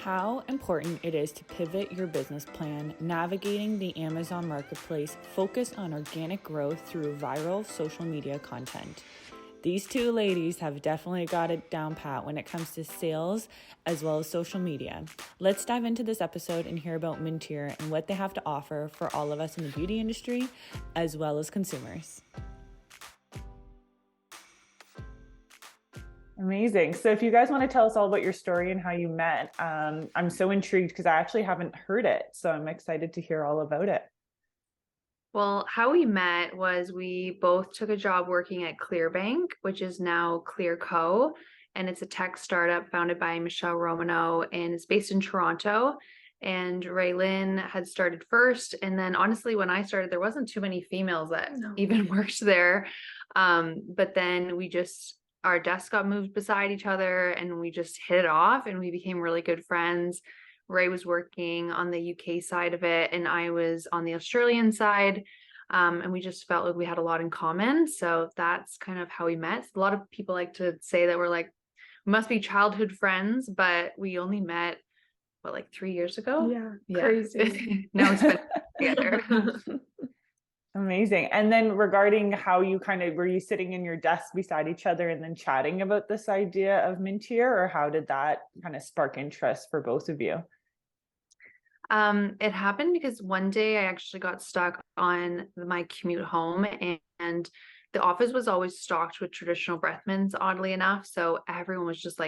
how important it is to pivot your business plan, navigating the Amazon marketplace, focus on organic growth through viral social media content. These two ladies have definitely got it down pat when it comes to sales as well as social media. Let's dive into this episode and hear about Mintier and what they have to offer for all of us in the beauty industry as well as consumers. Amazing. So if you guys want to tell us all about your story and how you met, I'm so intrigued because I actually haven't heard it. So I'm excited to hear all about it. Well, how we met was we both took a job working at Clearbank, which is now ClearCo, and it's a tech startup founded by Michelle Romano, and it's based in Toronto. And Rhaelyn had started first, and then honestly, when I started, there wasn't too many females that even worked there. But then our desks got moved beside each other, and we just hit it off, and we became really good friends. Ray was working on the UK side of it, and I was on the Australian side. And we just felt like we had a lot in common. So that's kind of how we met. A lot of people like to say that we must be childhood friends, but we only met, 3 years ago? Yeah. Crazy. Now we spent together. Amazing. And then regarding how you were you sitting in your desk beside each other and then chatting about this idea of Mintier, or how did that kind of spark interest for both of you? It happened because one day I actually got stuck on my commute home, and the office was always stocked with traditional breath mints, oddly enough. So everyone was just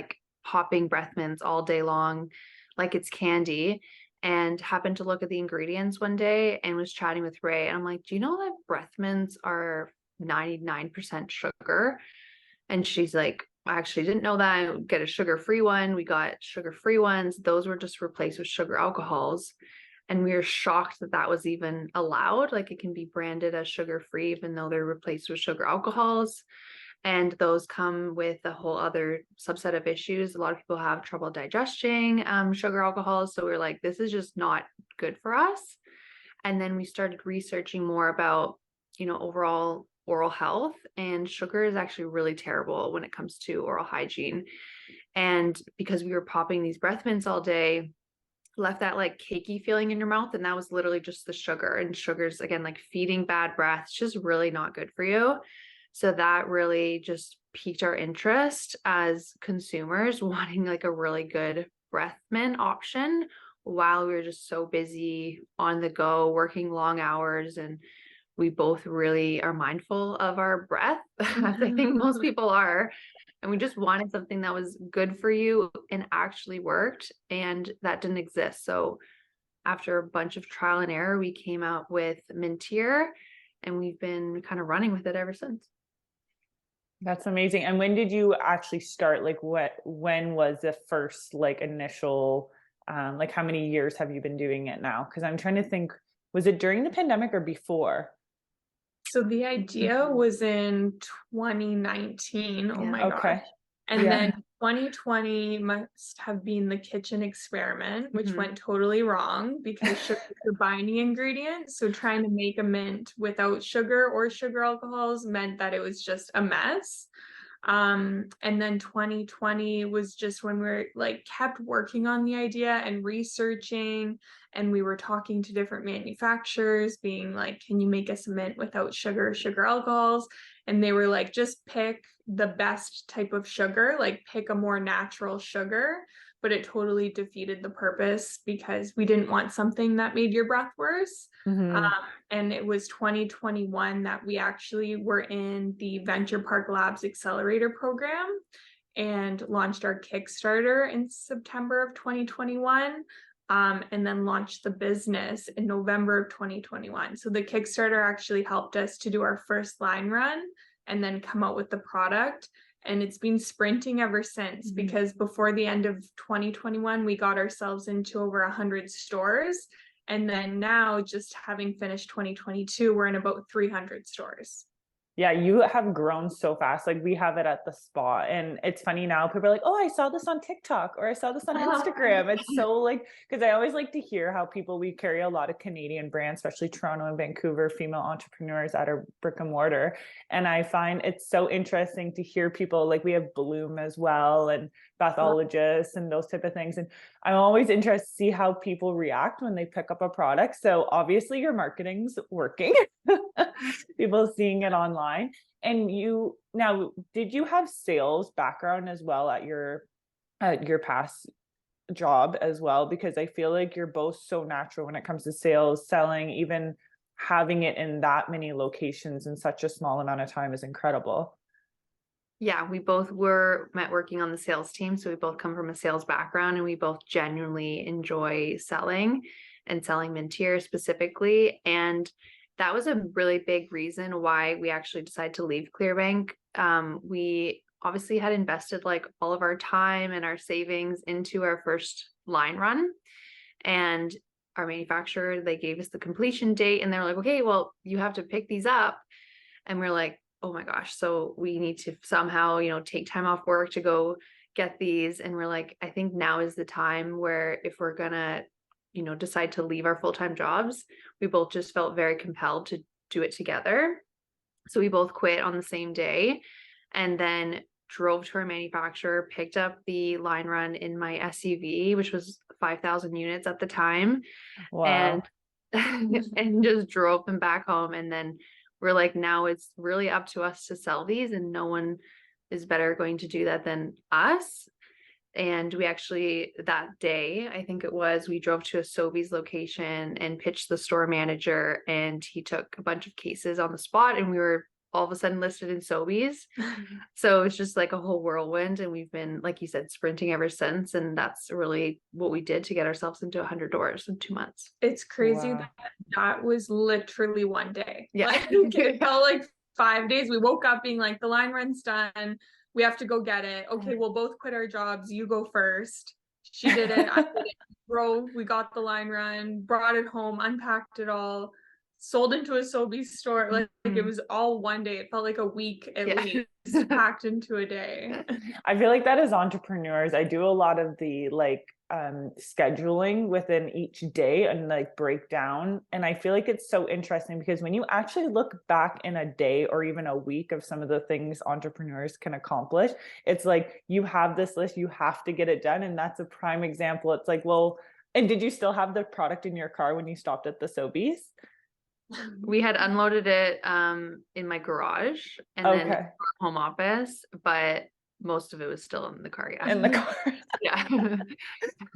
popping breath mints all day long, like it's candy. And happened to look at the ingredients one day and was chatting with Ray. And I'm like, do you know that breath mints are 99% sugar? And she's like, I actually didn't know that. I would get a sugar-free one. We got sugar-free ones. Those were just replaced with sugar alcohols. And we were shocked that that was even allowed. It can be branded as sugar-free, even though they're replaced with sugar alcohols. And those come with a whole other subset of issues. A lot of people have trouble digesting sugar alcohols. So we're like, this is just not good for us. And then we started researching more about, overall oral health, and sugar is actually really terrible when it comes to oral hygiene. And because we were popping these breath mints all day, left that cakey feeling in your mouth, and that was literally just the sugar. And sugar's, again, feeding bad breath. It's just really not good for you. So that really just piqued our interest as consumers, wanting a really good breath mint option while we were just so busy on the go, working long hours. And we both really are mindful of our breath, as I think most people are. And we just wanted something that was good for you and actually worked, and that didn't exist. So after a bunch of trial and error, we came out with Mintier, and we've been kind of running with it ever since. That's amazing. And when did you actually start? When was the first initial, how many years have you been doing it now? Because I'm trying to think, was it during the pandemic or before? So the idea was in 2019. Oh my gosh. And then 2020 must have been the kitchen experiment, which went totally wrong because sugar could buy any ingredients. So trying to make a mint without sugar or sugar alcohols meant that it was just a mess. And then 2020 was just when we're kept working on the idea and researching, and we were talking to different manufacturers being like, can you make us a mint without sugar alcohols? And they were like, just pick the best type of sugar, pick a more natural sugar. But it totally defeated the purpose because we didn't want something that made your breath worse. And it was 2021 that we actually were in the Venture Park Labs Accelerator program and launched our Kickstarter in September of 2021. And then launched the business in November of 2021. So the Kickstarter actually helped us to do our first line run and then come out with the product. And it's been sprinting ever since, because before the end of 2021, we got ourselves into over 100 stores. And then now, just having finished 2022, we're in about 300 stores. Yeah, you have grown so fast. We have it at the spa, and it's funny now. People are like, "Oh, I saw this on TikTok," or "I saw this on Instagram." It's so because I always like to hear how we carry a lot of Canadian brands, especially Toronto and Vancouver, female entrepreneurs at our brick and mortar. And I find it's so interesting to hear people we have Bloom as well, and pathologists and those type of things. And I'm always interested to see how people react when they pick up a product. So obviously your marketing's working, people seeing it online. And now, did you have sales background as well at your past job as well? Because I feel like you're both so natural when it comes to sales, selling, even having it in that many locations in such a small amount of time is incredible. Yeah, we both were working on the sales team. So we both come from a sales background, and we both genuinely enjoy selling and selling Mintier specifically. And that was a really big reason why we actually decided to leave Clearbank. We obviously had invested like all of our time and our savings into our first line run, and our manufacturer, they gave us the completion date, and they're like, okay, well, you have to pick these up. And we're like, oh my gosh, so we need to somehow, take time off work to go get these. And we're like, I think now is the time where if we're gonna, decide to leave our full-time jobs, we both just felt very compelled to do it together. So we both quit on the same day, and then drove to our manufacturer, picked up the line run in my SUV, which was 5,000 units at the time. Wow. And just drove them back home. And then we're like, now it's really up to us to sell these, and no one is better going to do that than us. And we actually, that day, I think it was, we drove to a Sobeys location and pitched the store manager, and he took a bunch of cases on the spot, and we were all of a sudden listed in Sobeys. So it's just like a whole whirlwind, and we've been, like you said, sprinting ever since. And that's really what we did to get ourselves into 100 doors in 2 months. It's crazy. Wow. That was literally one day. Yeah. Like, it felt like 5 days. We woke up being like, the line run's done, we have to go get it. Okay, we'll both quit our jobs, you go first. She did it, I did it. Drove, we got the line run, brought it home, unpacked it all, sold into a Sobeys store. Like it was all one day. It felt like a week at least packed into a day. I feel like that as entrepreneurs, I do a lot of the scheduling within each day and breakdown. And I feel like it's so interesting because when you actually look back in a day or even a week of some of the things entrepreneurs can accomplish, it's like you have this list, you have to get it done. And that's a prime example. It's like, well, and did you still have the product in your car when you stopped at the Sobeys? We had unloaded it in my garage and then home office, but most of it was still in the car. Yeah. In the car. Yeah.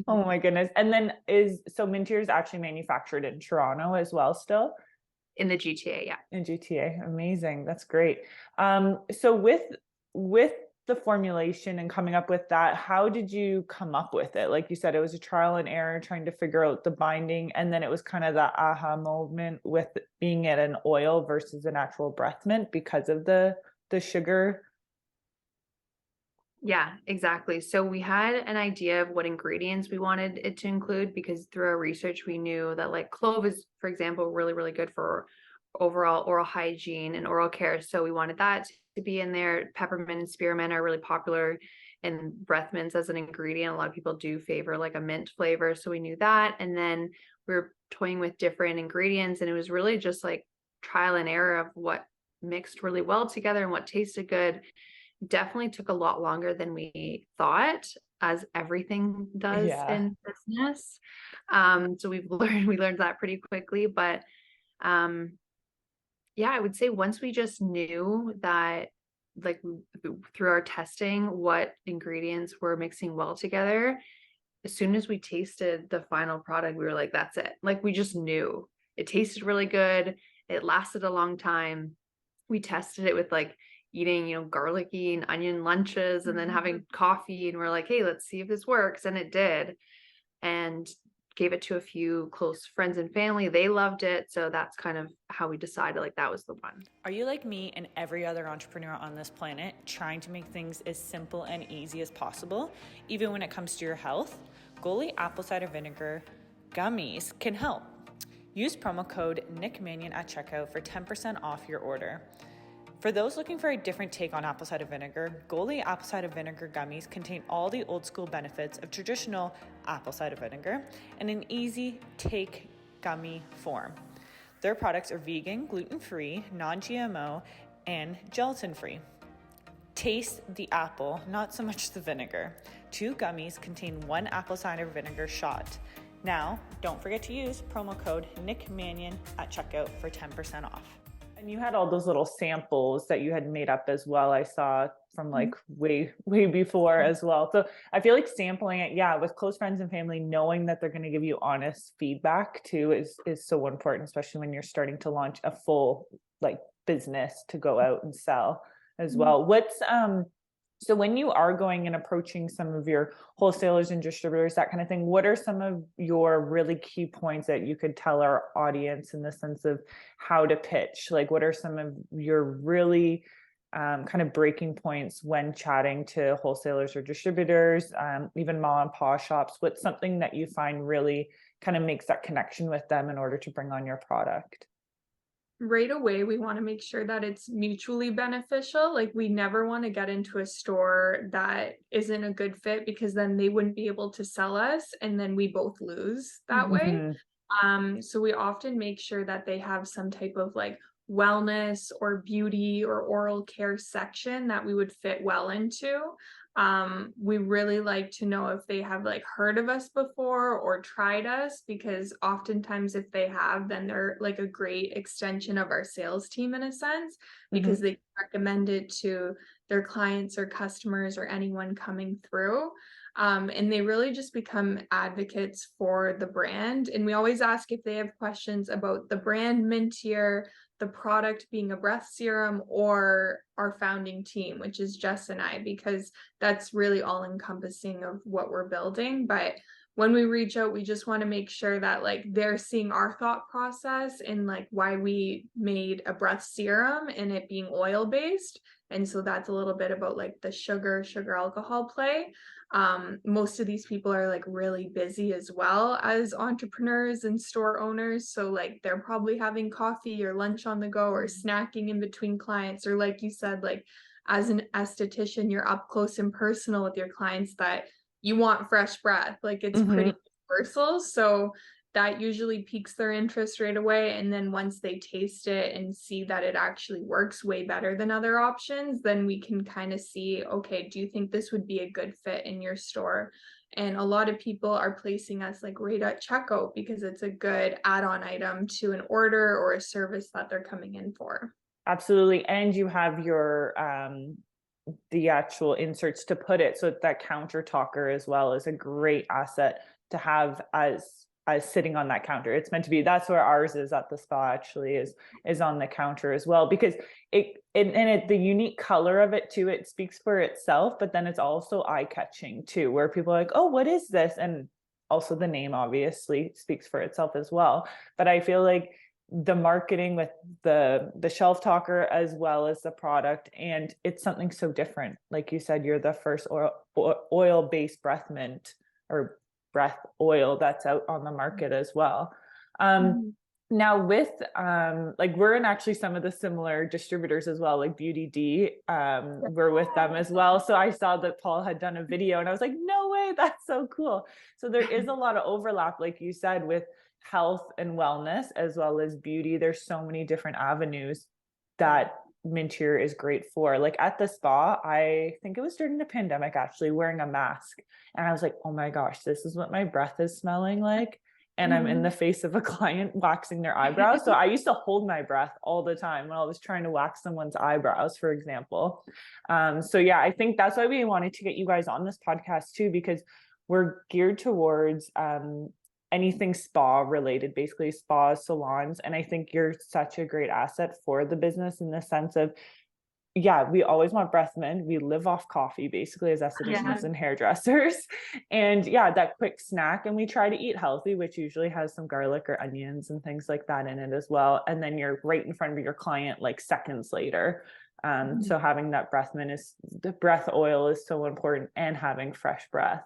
Oh my goodness. And then Mintier is actually manufactured in Toronto as well still? In the GTA, yeah. In GTA. Amazing. That's great. So with the formulation and coming up with that, how did you come up with it? Like you said, it was a trial and error trying to figure out the binding, and then it was kind of that aha moment with being at an oil versus an actual breath mint because of the sugar. Yeah, exactly. So we had an idea of what ingredients we wanted it to include, because through our research, we knew that like clove is, for example, really, really good for overall oral hygiene and oral care. So we wanted that to be in there. Peppermint and spearmint are really popular in breath mints as an ingredient. A lot of people do favor like a mint flavor. So we knew that. And then we were toying with different ingredients, and it was really just like trial and error of what mixed really well together and what tasted good. Definitely took a lot longer than we thought, as everything does in business. So we learned that pretty quickly, but I would say once we just knew that, like through our testing, what ingredients were mixing well together, as soon as we tasted the final product, we were like, that's it. Like we just knew it tasted really good. It lasted a long time. We tested it with like eating, garlicky and onion lunches and then having coffee, and we're like, hey, let's see if this works. And it did, and gave it to a few close friends and family. They loved it. So that's kind of how we decided like that was the one. Are you like me and every other entrepreneur on this planet, trying to make things as simple and easy as possible, even when it comes to your health? Goli apple cider vinegar gummies can help. Use promo code NickManion at checkout for 10% off your order. For those looking for a different take on apple cider vinegar, Goli apple cider vinegar gummies contain all the old school benefits of traditional apple cider vinegar in an easy take gummy form. Their products are vegan, gluten-free, non-GMO, and gelatin-free. Taste the apple, not so much the vinegar. 2 gummies contain 1 apple cider vinegar shot. Now, don't forget to use promo code NICKMANION at checkout for 10% off. And you had all those little samples that you had made up as well. I saw from like way before as well. So I feel like sampling it, with close friends and family, knowing that they're going to give you honest feedback too is so important, especially when you're starting to launch a full like business to go out and sell as well. What's so when you are going and approaching some of your wholesalers and distributors, that kind of thing, what are some of your really key points that you could tell our audience in the sense of how to pitch? Like, what are some of your really kind of breaking points when chatting to wholesalers or distributors, even mom and pop shops? What's something that you find really kind of makes that connection with them in order to bring on your product? Right away, we want to make sure that it's mutually beneficial. Like, we never want to get into a store that isn't a good fit, because then they wouldn't be able to sell us and then we both lose that way. So we often make sure that they have some type of like wellness or beauty or oral care section that we would fit well into. We really like to know if they have like heard of us before or tried us, because oftentimes if they have, then they're like a great extension of our sales team in a sense, because they recommend it to their clients or customers or anyone coming through. And they really just become advocates for the brand. And we always ask if they have questions about the brand Mintier, the product being a breath serum, or our founding team, which is Jess and I, because that's really all encompassing of what we're building. But when we reach out, we just want to make sure that like they're seeing our thought process and like why we made a breath serum and it being oil based. And so that's a little bit about like the sugar alcohol play. Most of these people are like really busy as well as entrepreneurs and store owners. So like they're probably having coffee or lunch on the go or snacking in between clients, or like you said, like as an esthetician, you're up close and personal with your clients that you want fresh breath. Like it's pretty universal. So that usually piques their interest right away. And then once they taste it and see that it actually works way better than other options, then we can kind of see, okay, do you think this would be a good fit in your store? And a lot of people are placing us like right at checkout because it's a good add-on item to an order or a service that they're coming in for. Absolutely. And you have your the actual inserts to put it, so that counter talker as well is a great asset to have as sitting on that counter. It's meant to be, that's where ours is at the spa, actually is on the counter as well, because the unique color of it too, it speaks for itself, but then it's also eye-catching too, where people are like, oh, what is this? And also the name obviously speaks for itself as well. But I feel like the marketing with the shelf talker as well as the product, and it's something so different. Like you said, you're the first oil-based breath mint or breath oil that's out on the market as well. Now with like we're in actually some of the similar distributors as well, like Beauty D, we're with them as well. So I saw that Paul had done a video and I was like, no way, that's so cool. So there is a lot of overlap, like you said, with health and wellness as well as beauty. There's so many different avenues that Mintier is great for. Like at the spa, I think it was during the pandemic, actually, wearing a mask, and I was like, oh my gosh, this is what my breath is smelling like. And I'm in the face of a client waxing their eyebrows. So I used to hold my breath all the time when I was trying to wax someone's eyebrows, for example. So yeah, I think that's why we wanted to get you guys on this podcast too, because we're geared towards anything spa related, basically spas, salons. And I think you're such a great asset for the business in the sense of, we always want breath mint. We live off coffee basically as estheticians and hairdressers. And that quick snack. And we try to eat healthy, which usually has some garlic or onions and things like that in it as well. And then you're right in front of your client like seconds later. So having that breath mint the breath oil is so important, and having fresh breath.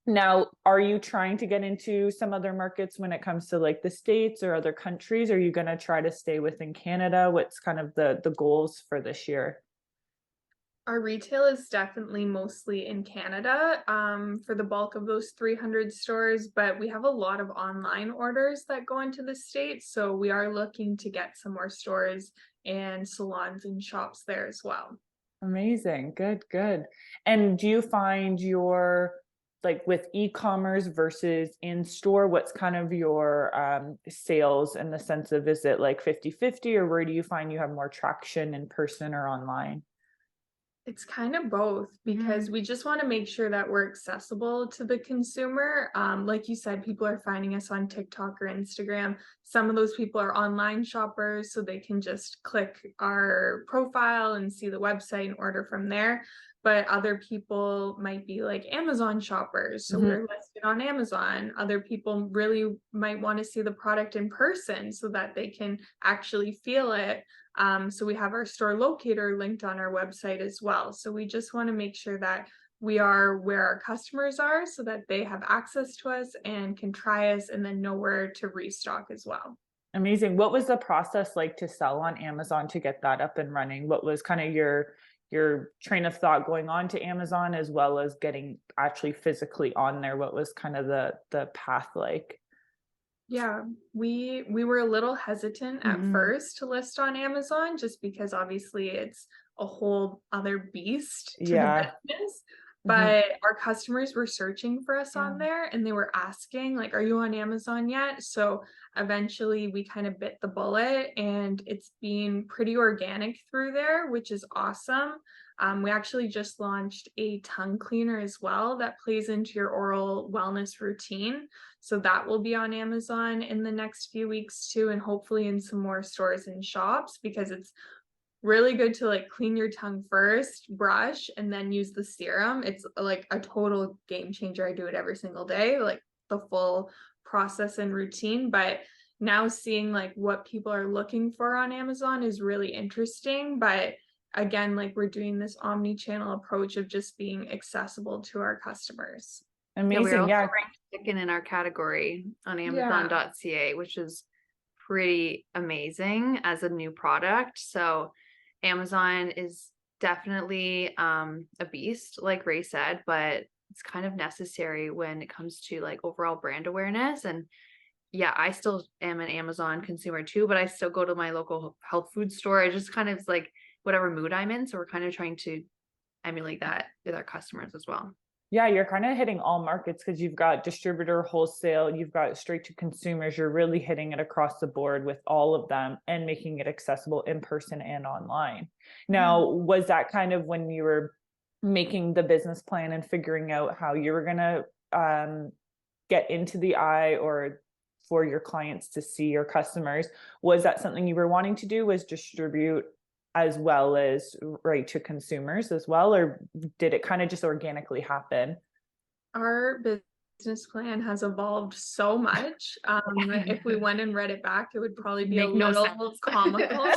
Now, are you trying to get into some other markets when it comes to like the States or other countries? Are you going to try to stay within Canada? What's kind of the goals for this year? Our retail is definitely mostly in Canada for the bulk of those 300 stores, but we have a lot of online orders that go into the States. So we are looking to get some more stores and salons and shops there as well. Amazing. Good, good. And do you find your, like with e-commerce versus in store, what's kind of your sales in the sense of, is it like 50-50, or where do you find you have more traction in person or online? It's kind of both, because we just want to make sure that we're accessible to the consumer. Like you said, people are finding us on TikTok or Instagram. Some of those people are online shoppers, so they can just click our profile and see the website and order from there. But other people might be like Amazon shoppers, so we're listed on Amazon. Other people really might want to see the product in person so that they can actually feel it. So we have our store locator linked on our website as well. So we just want to make sure that we are where our customers are so that they have access to us and can try us and then know where to restock as well. Amazing. What was the process like to sell on Amazon to get that up and running? What was kind of your train of thought going on to Amazon, as well as getting actually physically on there? What was kind of the path like? Yeah, we were a little hesitant at first to list on Amazon, just because obviously it's a whole other beast to the business. But our customers were searching for us on there, and they were asking like, are you on Amazon yet? So eventually we kind of bit the bullet, and it's been pretty organic through there, which is awesome. We actually just launched a tongue cleaner as well that plays into your oral wellness routine. So that will be on Amazon in the next few weeks too, and hopefully in some more stores and shops, because it's really good to like clean your tongue first, brush, and then use the serum. It's like a total game changer. I do it every single day, like the full process and routine. But now seeing like what people are looking for on Amazon is really interesting. But again, like we're doing this omni-channel approach of just being accessible to our customers. Amazing. We're also ranked second in our category on Amazon.ca, which is pretty amazing as a new product. So Amazon is definitely a beast, like Ray said, but it's kind of necessary when it comes to like overall brand awareness. And yeah, I still am an Amazon consumer too, but I still go to my local health food store. I just kind of like whatever mood I'm in. So we're kind of trying to emulate that with our customers as well. Yeah, you're kind of hitting all markets, because you've got distributor, wholesale, you've got straight to consumers. You're really hitting it across the board with all of them and making it accessible in person and online. Now, was that kind of when you were making the business plan and figuring out how you were going to get into the eye, or for your clients to see, your customers, was that something you were wanting to do, was distribute as well as right to consumers as well, or did it kind of just organically happen? Our business plan has evolved so much. If we went and read it back, it would probably be a little comical.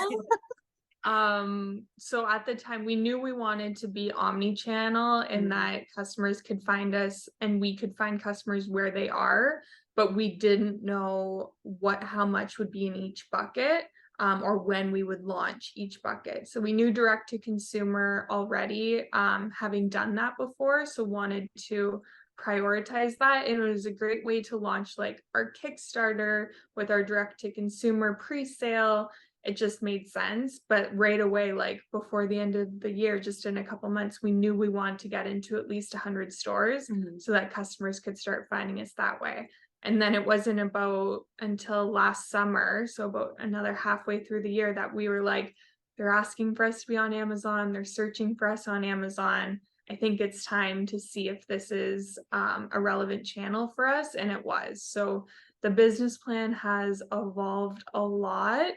So at the time we knew we wanted to be omni-channel, and that customers could find us and we could find customers where they are, but we didn't know how much would be in each bucket. Or when we would launch each bucket. So we knew direct to consumer already, having done that before, so wanted to prioritize that. And it was a great way to launch like our Kickstarter with our direct to consumer pre-sale. It just made sense. But right away, like before the end of the year, just in a couple months, we knew we wanted to get into at least 100 stores so that customers could start finding us that way. And then it wasn't about until last summer, so about another halfway through the year, that we were like, they're asking for us to be on Amazon. They're searching for us on Amazon. I think it's time to see if this is a relevant channel for us. And it was. So the business plan has evolved a lot,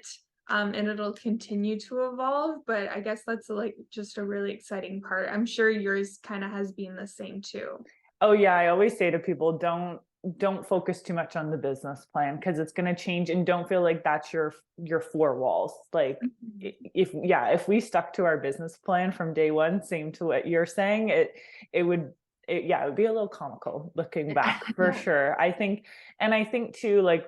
and it'll continue to evolve. But I guess that's like just a really exciting part. I'm sure yours kind of has been the same too. Oh yeah, I always say to people, don't focus too much on the business plan, because it's going to change, and don't feel like that's your four walls. Like if we stuck to our business plan from day one, same to what you're saying, it would be a little comical looking back for sure. I think too, like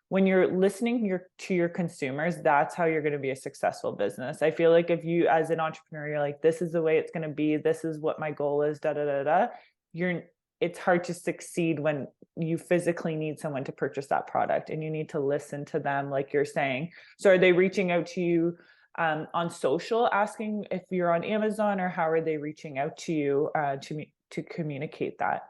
when you're listening to your consumers, that's how you're going to be a successful business. I feel like if you, as an entrepreneur, you're like, this is the way it's going to be, this is what my goal is, it's hard to succeed when you physically need someone to purchase that product, and you need to listen to them, like you're saying. So are they reaching out to you on social asking if you're on Amazon, or how are they reaching out to you to communicate that?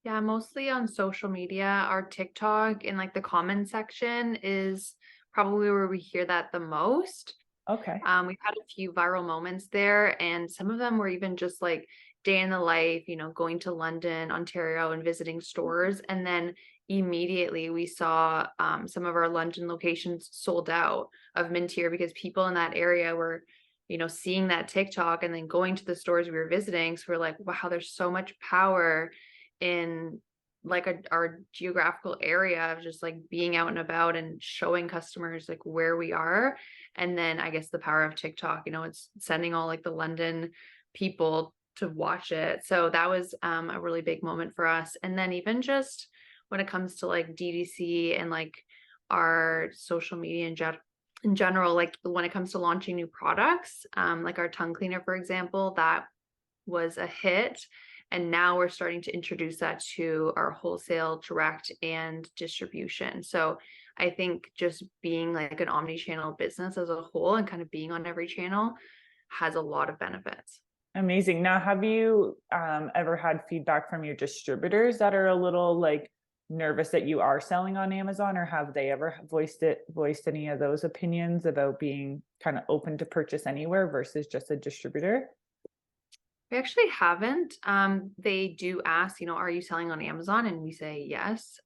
Yeah, mostly on social media. Our TikTok in like the comment section is probably where we hear that the most. Okay. We've had a few viral moments there, and some of them were even just like day in the life, going to London, Ontario, and visiting stores. And then immediately we saw some of our London locations sold out of Mintier, because people in that area were, seeing that TikTok and then going to the stores we were visiting. So we're like, wow, there's so much power in like our geographical area of just like being out and about and showing customers like where we are. And then I guess the power of TikTok, it's sending all like the London people to watch it. So that was a really big moment for us. And then even just when it comes to like DDC and like our social media in general, like when it comes to launching new products, like our tongue cleaner, for example, that was a hit. And now we're starting to introduce that to our wholesale, direct, and distribution. So I think just being like an omni-channel business as a whole and kind of being on every channel has a lot of benefits. Amazing. Now, have you ever had feedback from your distributors that are a little like nervous that you are selling on Amazon, or have they ever voiced any of those opinions about being kind of open to purchase anywhere versus just a distributor? We actually haven't. They do ask, are you selling on Amazon? And we say yes.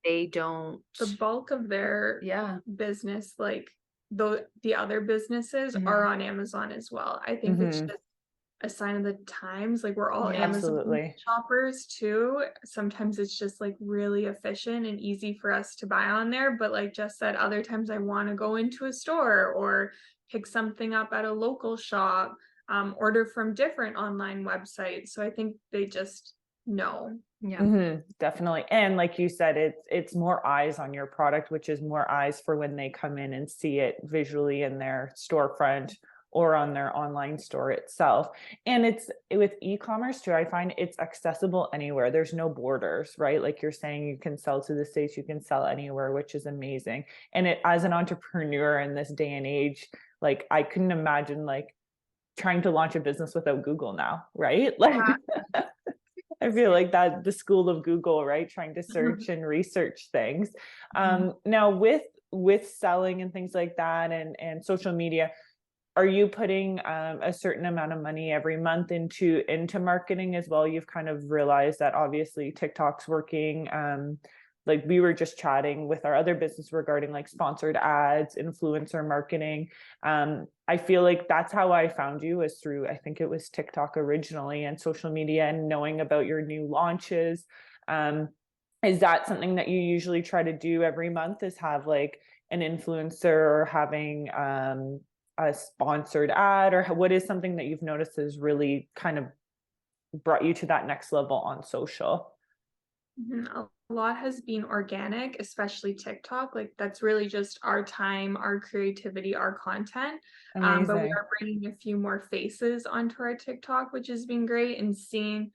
They don't. The bulk of their business, like the other businesses, are on Amazon as well. I think it's just a sign of the times. Like we're all Amazon shoppers too. Sometimes it's just like really efficient and easy for us to buy on there. But like Jess said, other times I want to go into a store or pick something up at a local shop. Order from different online websites. So I think they just know. Yeah, definitely. And like you said, it's more eyes on your product, which is more eyes for when they come in and see it visually in their storefront or on their online store itself. And it's with e-commerce too, I find it's accessible anywhere. There's no borders, right? Like you're saying, you can sell to the States, you can sell anywhere, which is amazing. And as an entrepreneur in this day and age, like I couldn't imagine like trying to launch a business without Google now, right? Like I feel like that the school of Google, right? Trying to search and research things. Now with selling and things like that and social media, are you putting a certain amount of money every month into marketing as well? You've kind of realized that obviously TikTok's working. Like we were just chatting with our other business regarding like sponsored ads, influencer marketing. I feel like that's how I found you, is through, I think it was TikTok originally, and social media, and knowing about your new launches. Is that something that you usually try to do every month, is have like an influencer or having a sponsored ad, or what is something that you've noticed has really kind of brought you to that next level on social? A lot has been organic, especially TikTok. Like that's really just our time, our creativity, our content. But we are bringing a few more faces onto our TikTok, which has been great, and seeing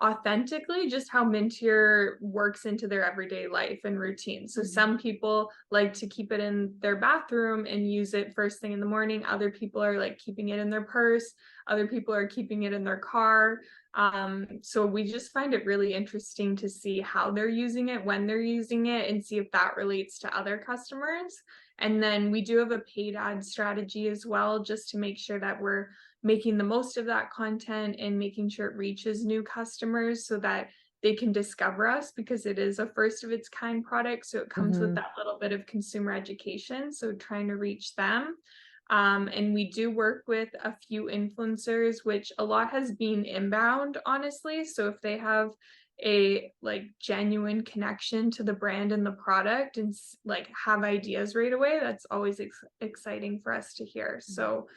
authentically just how Mintier works into their everyday life and routine. So some people like to keep it in their bathroom and use it first thing in the morning. Other people are like keeping it in their purse. Other people are keeping it in their car. So we just find it really interesting to see how they're using it, when they're using it, and see if that relates to other customers. And then we do have a paid ad strategy as well, just to make sure that we're making the most of that content and making sure it reaches new customers so that they can discover us, because it is a first of its kind product. So it comes with that little bit of consumer education. So trying to reach them. And we do work with a few influencers, which a lot has been inbound, honestly. So if they have a like genuine connection to the brand and the product and like have ideas right away, that's always exciting for us to hear. So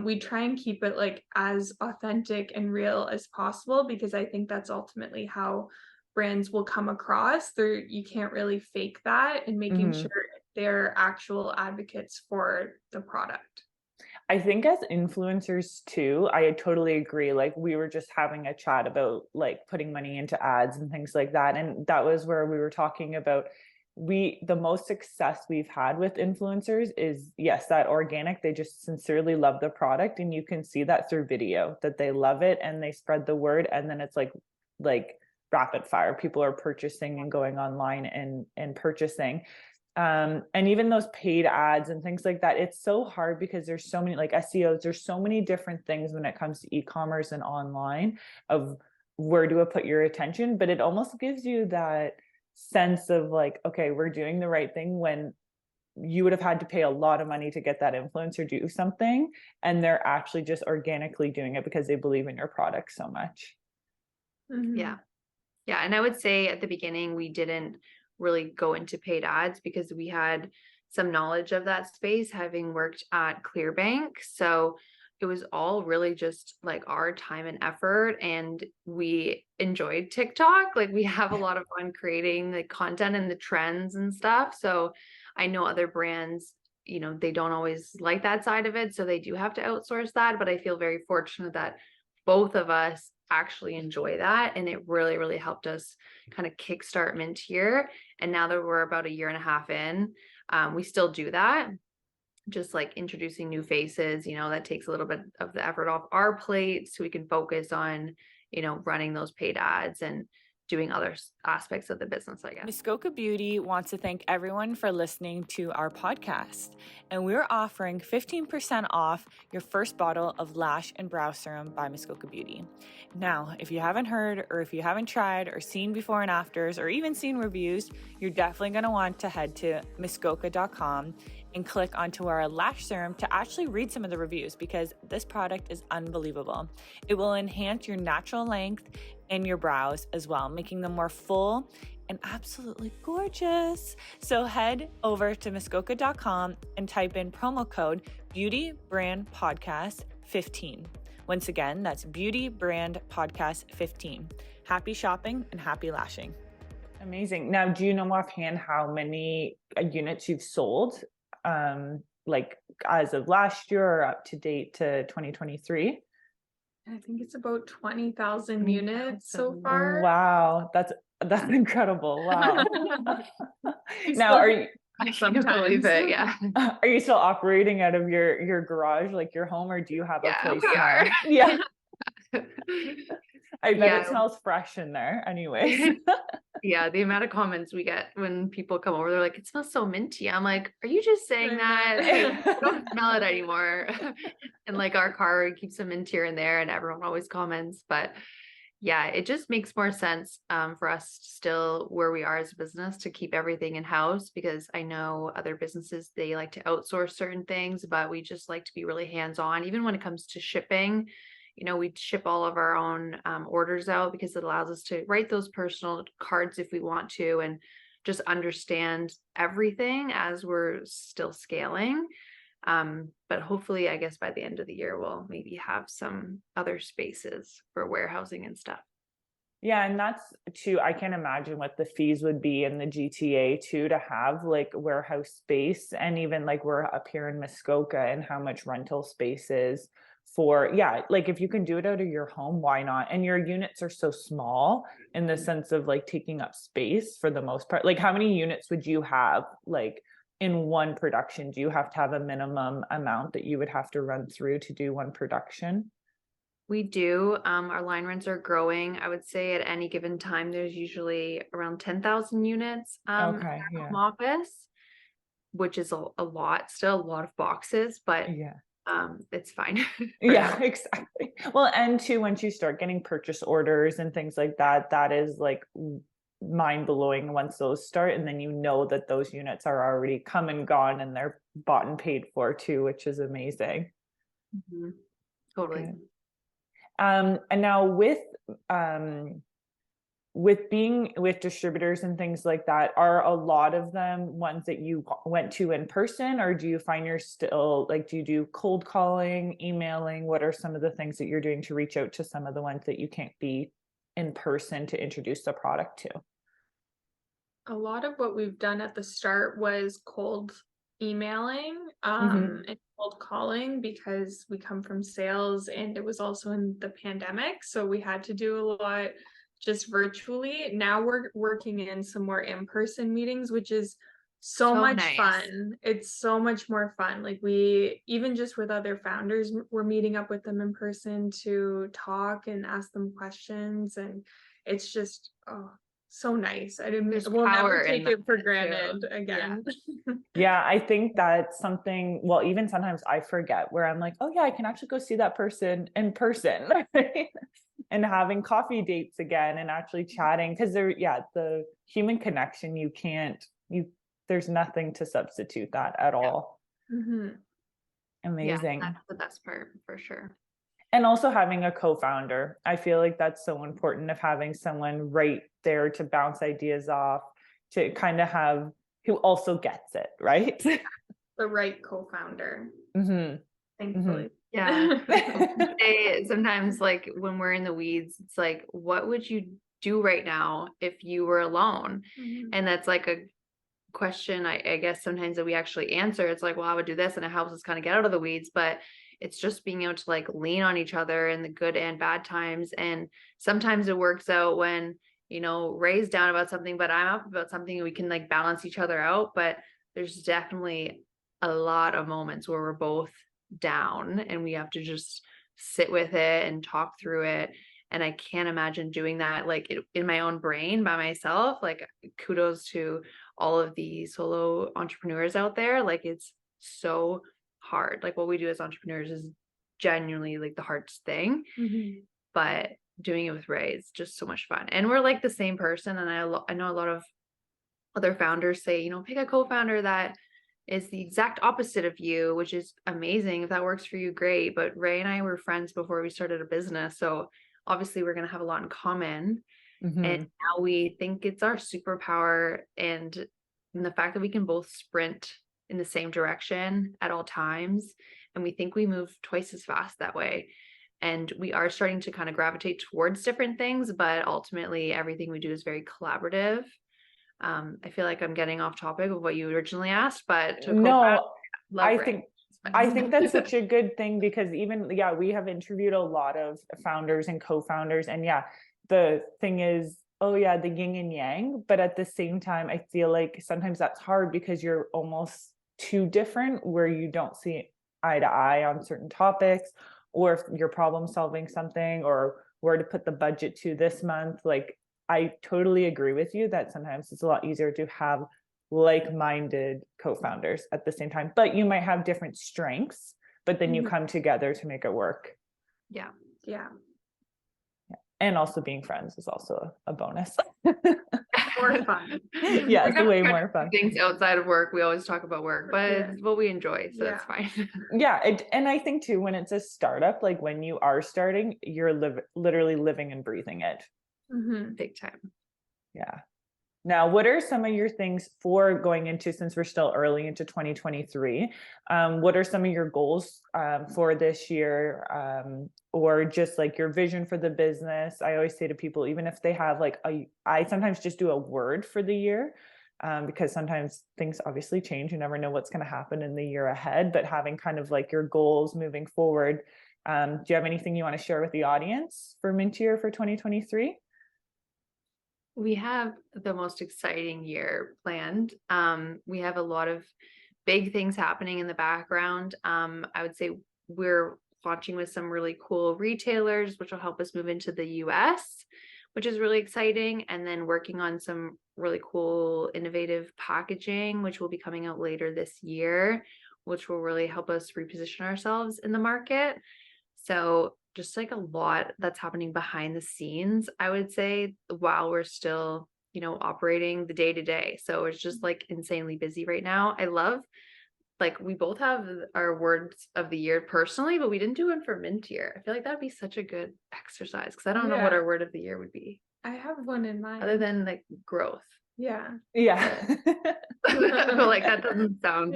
we try and keep it like as authentic and real as possible, because I think that's ultimately how brands will come across. You can't really fake that, and making sure they're actual advocates for the product. I think as influencers too, I totally agree. Like we were just having a chat about like putting money into ads and things like that. And that was where we were talking about the most success we've had with influencers is, yes, that organic, they just sincerely love the product, and you can see that through video that they love it and they spread the word, and then it's like rapid fire, people are purchasing and going online and purchasing. And even those paid ads and things like that, it's so hard because there's so many, like SEOs, there's so many different things when it comes to e-commerce and online of where do I put your attention, but it almost gives you that sense of like, okay, we're doing the right thing, when you would have had to pay a lot of money to get that influencer do something, and they're actually just organically doing it because they believe in your product so much. Yeah. And I would say at the beginning, we didn't really go into paid ads because we had some knowledge of that space, having worked at Clearbank. So it was all really just like our time and effort, and we enjoyed TikTok. Like we have a lot of fun creating the content and the trends and stuff. So I know other brands, you know, they don't always like that side of it, so they do have to outsource that. But I feel very fortunate that both of us actually enjoy that, and it really, really helped us kind of kickstart Mintier. And now that we're about a year and a half in, we still do that, just like introducing new faces, you know, that takes a little bit of the effort off our plate so we can focus on, you know, running those paid ads and doing other aspects of the business, I guess. Miskoka Beauty wants to thank everyone for listening to our podcast, and we're offering 15% off your first bottle of Lash and Brow Serum by Miskoka Beauty. Now, if you haven't heard, or if you haven't tried or seen before and afters, or even seen reviews, you're definitely going to want to head to miskoka.com and click onto our Lash Serum to actually read some of the reviews, because this product is unbelievable. It will enhance your natural length and your brows as well, making them more full and absolutely gorgeous. So head over to miskoka.com and type in promo code Beauty Brand Podcast 15. Once again, that's Beauty Brand Podcast 15. Happy shopping and happy lashing. Amazing. Now, do you know offhand how many units you've sold, like as of last year or up to date to 2023? I think it's about 20,000 units so far. Wow, that's incredible. Wow. Now, are you? I can't believe it. Yeah. Are you still operating out of your garage, like your home, or do you have a place we now? are. Yeah. I bet it smells fresh in there anyways. Yeah, the amount of comments we get when people come over, they're like, it smells so minty. I'm like, are you just saying that? I don't smell it anymore. And like our car keeps some Mintier in there, and everyone always comments. But yeah, it just makes more sense for us still where we are as a business to keep everything in-house, because I know other businesses, they like to outsource certain things, but we just like to be really hands-on. Even when it comes to shipping, you know, we ship all of our own orders out because it allows us to write those personal cards if we want to, and just understand everything as we're still scaling. But hopefully, I guess by the end of the year, we'll maybe have some other spaces for warehousing and stuff. Yeah, and that's too, I can't imagine what the fees would be in the GTA too, to have like warehouse space, and even like we're up here in Miskoka, and how much rental space is for, yeah, like if you can do it out of your home, why not? And your units are so small in the sense of like taking up space for the most part. Like how many units would you have like in one production? Do you have to have a minimum amount that you would have to run through to do one production? We do. Our line runs are growing. I would say at any given time, there's usually around 10,000 units in our home office, which is a lot, still a lot of boxes, but it's fine. Yeah, exactly. Well, and too, once you start getting purchase orders and things like that, that is like mind blowing once those start, and then you know that those units are already come and gone and they're bought and paid for too, which is amazing. Mm-hmm. Totally. Okay. And now with being with distributors and things like that, are a lot of them ones that you went to in person, or do you find you're still like, do you do cold calling, emailing? What are some of the things that you're doing to reach out to some of the ones that you can't be in person to introduce the product to? A lot of what we've done at the start was cold emailing and cold calling, because we come from sales, and it was also in the pandemic, so we had to do a lot just virtually. Now we're working in some more in-person meetings, which is so much nice. fun. It's so much more fun. Like we, even just with other founders, we're meeting up with them in person to talk and ask them questions. And it's just, so nice. We'll never take it for granted again. Yeah, I think that's something, well, even sometimes I forget where I'm like, oh yeah, I can actually go see that person in person, right? And having coffee dates again and actually chatting, because the human connection, there's nothing to substitute that at all. Mm-hmm. Amazing. Yeah, that's the best part for sure. And also having a co-founder. I feel like that's so important, of having someone right there to bounce ideas off, to kind of have who also gets it, right? The right co-founder. Mm-hmm. Thankfully. Mm-hmm. Yeah. Sometimes like when we're in the weeds, it's like, what would you do right now if you were alone? Mm-hmm. And that's like a question I guess sometimes that we actually answer. It's like, well, I would do this, and it helps us kind of get out of the weeds, but it's just being able to like lean on each other in the good and bad times. And sometimes it works out when, Ray's down about something, but I'm up about something, and we can like balance each other out. But there's definitely a lot of moments where we're both down and we have to just sit with it and talk through it. And I can't imagine doing that like in my own brain by myself. Like, kudos to all of the solo entrepreneurs out there. Like, it's so hard. Like, what we do as entrepreneurs is genuinely like the hardest thing. Mm-hmm. But doing it with Ray is just so much fun. And we're like the same person. And I know a lot of other founders say, pick a co-founder that is the exact opposite of you, which is amazing. If that works for you, great. But Ray and I were friends before we started a business. So obviously we're going to have a lot in common. Mm-hmm. And now we think it's our superpower. And the fact that we can both sprint in the same direction at all times. And we think we move twice as fast that way. And we are starting to kind of gravitate towards different things, but ultimately everything we do is very collaborative. I feel like I'm getting off topic of what you originally asked, but I think that's such a good thing, because even, we have interviewed a lot of founders and co-founders, and the thing is, the yin and yang, but at the same time, I feel like sometimes that's hard because you're almost too different, where you don't see eye to eye on certain topics, or if you're problem solving something, or where to put the budget to this month. Like, I totally agree with you that sometimes it's a lot easier to have like-minded co-founders at the same time, but you might have different strengths, but then you come together to make it work. Yeah. And also being friends is also a bonus. More fun. Yeah, it's way more fun. Things outside of work, we always talk about work, but it's what we enjoy, so it's fine. And I think too, when it's a startup, like when you are starting, you're literally living and breathing it. Mm-hmm. Big time. Yeah. Now, what are some of your things for going into, since we're still early into 2023, what are some of your goals for this year, or just like your vision for the business? I always say to people, even if they have like I sometimes just do a word for the year, because sometimes things obviously change. You never know what's going to happen in the year ahead, but having kind of like your goals moving forward. Do you have anything you want to share with the audience for Mintier for 2023? We have the most exciting year planned. We have a lot of big things happening in the background. I would say we're launching with some really cool retailers, which will help us move into the US, which is really exciting. And then working on some really cool, innovative packaging, which will be coming out later this year, which will really help us reposition ourselves in the market. So just like a lot that's happening behind the scenes, I would say, while we're still, operating the day to day. So it's just like insanely busy right now. I love, like, we both have our words of the year personally, but we didn't do one for Mintier. I feel like that'd be such a good exercise, because I don't know what our word of the year would be. I have one in mind. Other than like growth. Yeah. But like that doesn't sound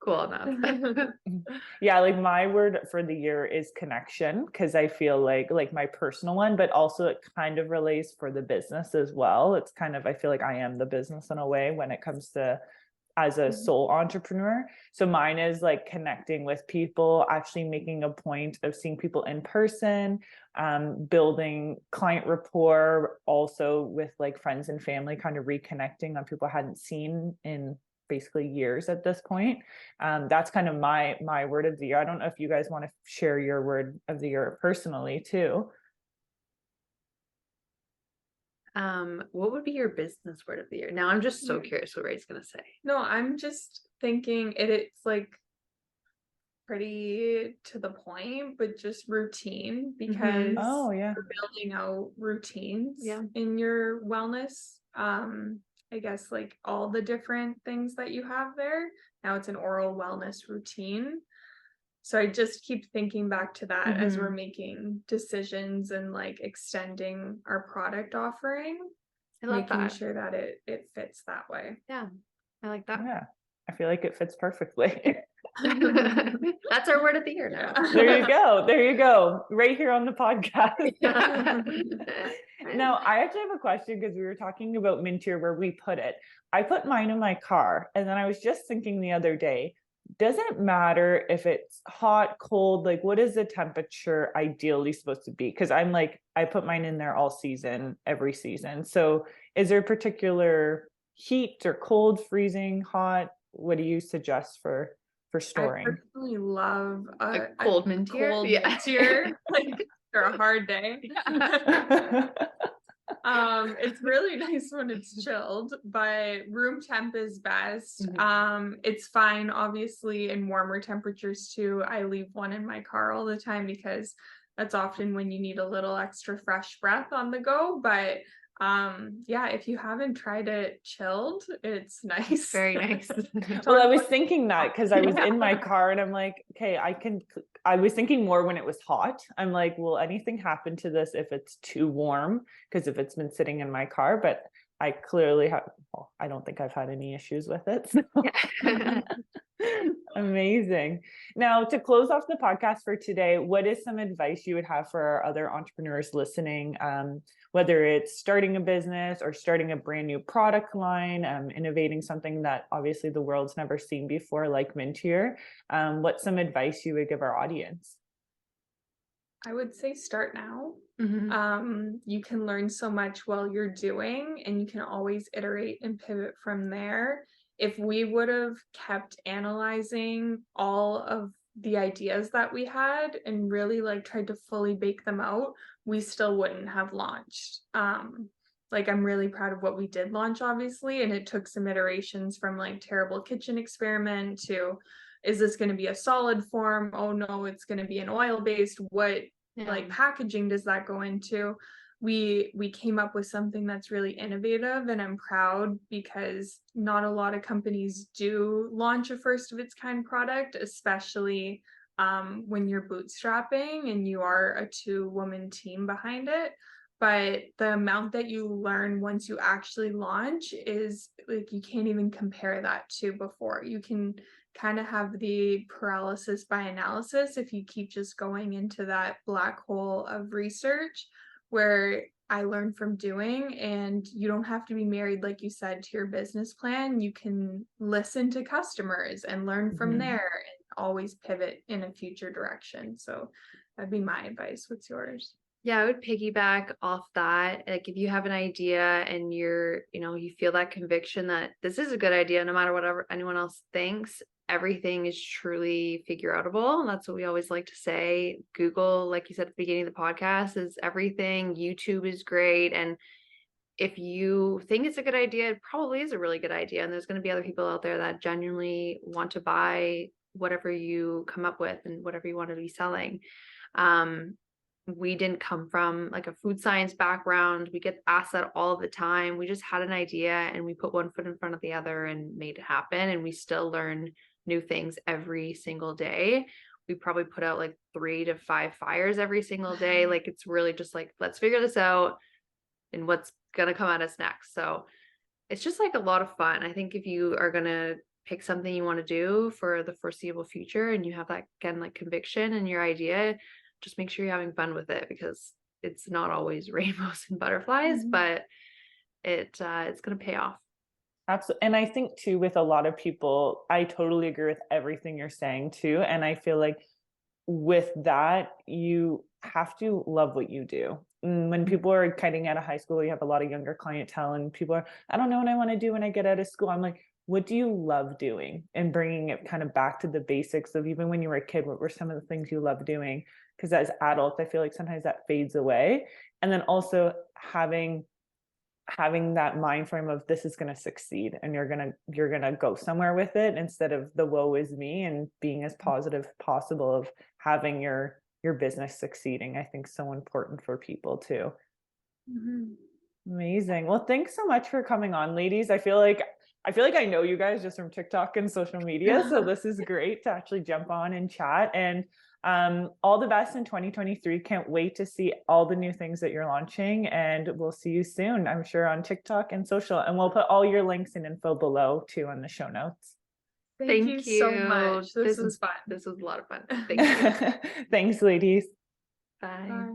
cool enough. Like my word for the year is connection, because I feel like my personal one, but also it kind of relates for the business as well. It's kind of, I feel like I am the business in a way when it comes to as a sole entrepreneur. So mine is like connecting with people, actually making a point of seeing people in person, building client rapport, also with like friends and family, kind of reconnecting on people I hadn't seen in basically years at this point. That's kind of my word of the year. I don't know if you guys want to share your word of the year personally too. What would be your business word of the year? Now I'm just so curious what Ray's gonna say. No, I'm just thinking it's like pretty to the point, but just routine, because you're building out routines in your wellness. I guess like all the different things that you have there. Now it's an oral wellness routine. So I just keep thinking back to that as we're making decisions and like extending our product offering. I love making that. sure that it fits that way. Yeah, I like that. Yeah, I feel like it fits perfectly. That's our word of the year now. There you go. Right here on the podcast. Now, I actually have a question, because we were talking about Mintier, where we put it. I put mine in my car, and then I was just thinking the other day, does it matter if it's hot, cold? Like, what is the temperature ideally supposed to be? Because I'm like, I put mine in there all season, every season. So is there a particular heat or cold, freezing, hot? What do you suggest for storing? I personally love a cold Mintier. Mintier, like for a hard day. It's really nice when it's chilled, but room temp is best. It's fine obviously in warmer temperatures too. I leave one in my car all the time, because that's often when you need a little extra fresh breath on the go. But if you haven't tried it chilled, it's nice. Very nice. Well, I was thinking that because I was in my car and I'm like, okay, I was thinking more when it was hot. I'm like, will anything happen to this if it's too warm? Because if it's been sitting in my car, but I clearly I don't think I've had any issues with it. So. Amazing. Now, to close off the podcast for today, what is some advice you would have for our other entrepreneurs listening, whether it's starting a business or starting a brand new product line, innovating something that obviously the world's never seen before, like Mintier? What's some advice you would give our audience? I would say start now. You can learn so much while you're doing, and you can always iterate and pivot from there. If we would have kept analyzing all of the ideas that we had and really like tried to fully bake them out, we still wouldn't have launched. Like, I'm really proud of what we did launch, obviously, and it took some iterations from like terrible kitchen experiment to, is this going to be a solid form? Oh no, it's going to be an oil-based. What like packaging does that go into? We came up with something that's really innovative, and I'm proud, because not a lot of companies do launch a first of its kind product, especially when you're bootstrapping and you are a 2-woman team behind it. But the amount that you learn once you actually launch is like, you can't even compare that to before. You can kind of have the paralysis by analysis if you keep just going into that black hole of research, where I learned from doing. And you don't have to be married, like you said, to your business plan. You can listen to customers and learn from there, and always pivot in a future direction. So that'd be my advice. What's yours? Yeah, I would piggyback off that. Like, if you have an idea and you feel that conviction that this is a good idea, no matter whatever anyone else thinks, everything is truly figure outable. That's what we always like to say. Google, like you said at the beginning of the podcast, is everything. YouTube is great. And if you think it's a good idea, it probably is a really good idea. And there's going to be other people out there that genuinely want to buy whatever you come up with and whatever you want to be selling. We didn't come from like a food science background. We get asked that all the time. We just had an idea and we put one foot in front of the other and made it happen. And we still learn new things every single day. We probably put out like 3 to 5 fires every single day. Like, it's really just like, let's figure this out and what's going to come at us next. So it's just like a lot of fun. I think if you are going to pick something you want to do for the foreseeable future and you have that, again, like conviction in your idea, just make sure you're having fun with it, because it's not always rainbows and butterflies, but it's going to pay off. Absolutely. And I think too, with a lot of people, I totally agree with everything you're saying too. And I feel like with that, you have to love what you do. When people are cutting out of high school, you have a lot of younger clientele and people are, I don't know what I want to do when I get out of school. I'm like, what do you love doing? And bringing it kind of back to the basics of even when you were a kid, what were some of the things you love doing? Because as adults, I feel like sometimes that fades away. And then also having that mind frame of this is going to succeed and you're going to go somewhere with it, instead of the woe is me, and being as positive possible of having your business succeeding. I think so important for people too. Amazing. Well, thanks so much for coming on, ladies. I feel like I know you guys just from TikTok and social media. So this is great to actually jump on and chat. And all the best in 2023. Can't wait to see all the new things that you're launching, and we'll see you soon, I'm sure, on TikTok and social. And we'll put all your links and info below too on the show notes. Thank you so much. This was fun. This was a lot of fun. Thank you. Thanks, ladies. Bye.